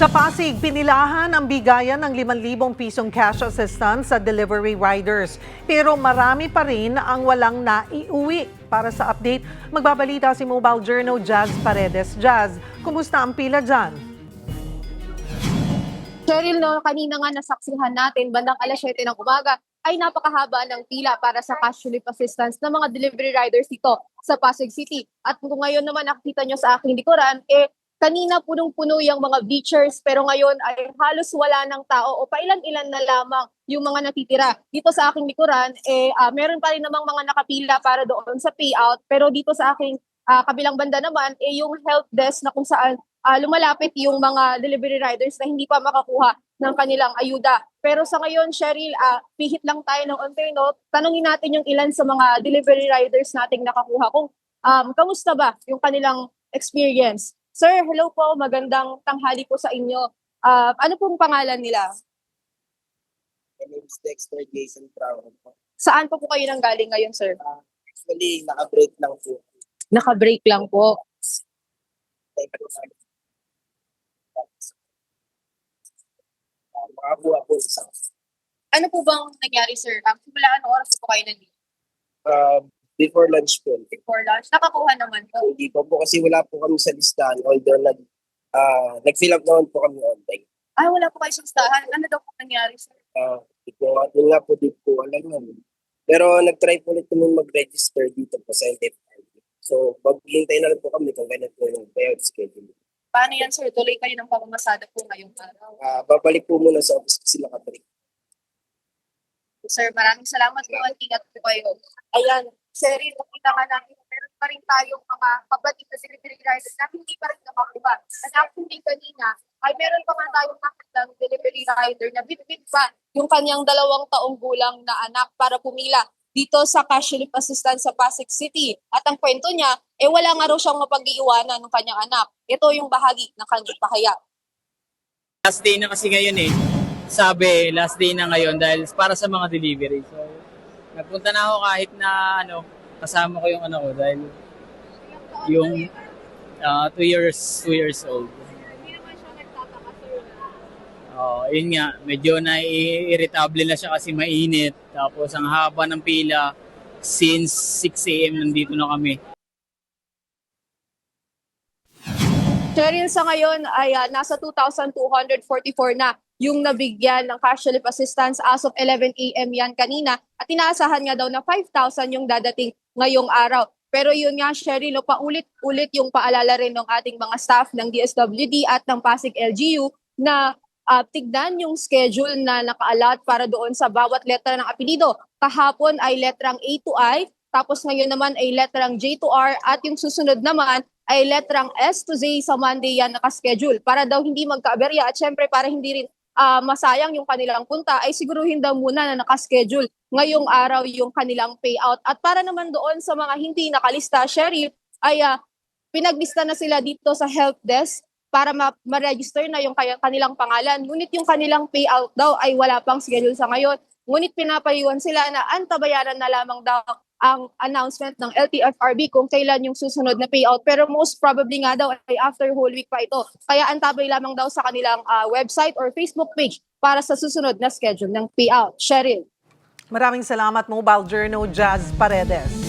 Sa Pasig, pinilahan ang bigayan ng 5,000 pisong cash assistance sa delivery riders. Pero marami pa rin ang walang naiuwi. Para sa update, magbabalita si Mobile Journal Jazz Paredes. Jazz, kumusta ang pila dyan? Cheryl, no, kanina nga nasaksihan natin, bandang alas 7 ng umaga, ay napakahaba ng pila para sa cash relief assistance ng mga delivery riders dito sa Pasig City. At kung ngayon naman nakikita nyo sa aking likuran, kanina punong-puno yung mga bleachers pero ngayon ay halos wala ng tao o pailan-ilan na lamang yung mga natitira. Dito sa aking likuran, meron pa rin namang mga nakapila para doon sa payout pero dito sa aking kabilang banda naman, yung help desk na kung saan lumalapit yung mga delivery riders na hindi pa makakuha ng kanilang ayuda. Pero sa ngayon, Cheryl, pihit lang tayo ng onte, no? Tanungin natin yung ilan sa mga delivery riders nating nakakuha kung kamusta ba yung kanilang experience. Sir, hello po. Magandang tanghali po sa inyo. Ano pong pangalan nila? My name is Dexter Jason Brown. Saan po kayo nang galing ngayon, sir? Actually, naka-break lang po. Naka-break lang po. Makakuha po isa. Ano po bang nangyari, sir? Simula anong oras po kayo nandito? Before lunch po. Before lunch? Nakakuha naman po. Hindi pa po kasi wala po kami sa listahan. Although nag-fill up naman po kami online. Wala po kayo sa listahan. Ano daw po nangyari, sir? Yun nga po di po alam yun. Pero nag-try po ulit kami mag-register dito po sa NFRB. So, maghihintay na lang po kami kung kailan po yung payout schedule. Paano yan, sir? Tuloy kayo ng pamamasada po ngayong araw. Babalik po muna sa office kasi naka-break. Sir, maraming salamat po at ingat po kayo. Ayan, Cheryl, nakita nga natin, meron pa rin tayong mga kapatid na delivery riders na hindi pa rin nakakuha. At actually kanina, ay meron pa nga tayong nakitang delivery rider na bit-bit pa yung kanyang 2 taong gulang na anak para pumila dito sa cash relief assistance sa Pasig City. At ang kwento niya, wala nga raw siyang mapag-iiwanan ng kanyang anak. Ito yung bahagi ng kanyang pahayag. Last day na kasi ngayon Sabi, last day na ngayon dahil para sa mga delivery. So, nagpunta na ako kahit na kasama ko yung anak ko dahil yung 2 years old. Hindi naman siya nagtataka, sir. Yun nga, medyo nai-irritable na siya kasi mainit. Tapos ang haba ng pila, since 6 a.m. nandito na kami. Cheryl, sa ngayon ay nasa 2,244 na yung nabigyan ng cash relief assistance as of 11 a.m. yan kanina. At inaasahan nga daw na 5,000 yung dadating ngayong araw. Pero yun nga, Cheryl, paulit-ulit yung paalala rin ng ating mga staff ng DSWD at ng Pasig LGU na tignan yung schedule na naka-allot para doon sa bawat letra ng apelido. Kahapon ay letrang A to I, tapos ngayon naman ay letrang J to R, at yung susunod naman ay letrang S to Z sa Monday yan naka-schedule. Para daw hindi magka-aberya at syempre para hindi rin masayang yung kanilang punta, ay siguruhin daw muna na naka-schedule ngayong araw yung kanilang payout. At para naman doon sa mga hindi nakalista, Sheriff, ay pinaglista na sila dito sa help desk para ma-register na yung kanilang pangalan. Ngunit yung kanilang payout daw ay wala pang schedule sa ngayon. Ngunit pinapayuhan sila na antabayaran na lamang daw ang announcement ng LTFRB kung kailan yung susunod na payout. Pero most probably nga daw ay after whole week pa ito. Kaya antabay lamang daw sa kanilang website or Facebook page para sa susunod na schedule ng payout. Cheryl. Maraming salamat, Mobile Journal Jazz Paredes.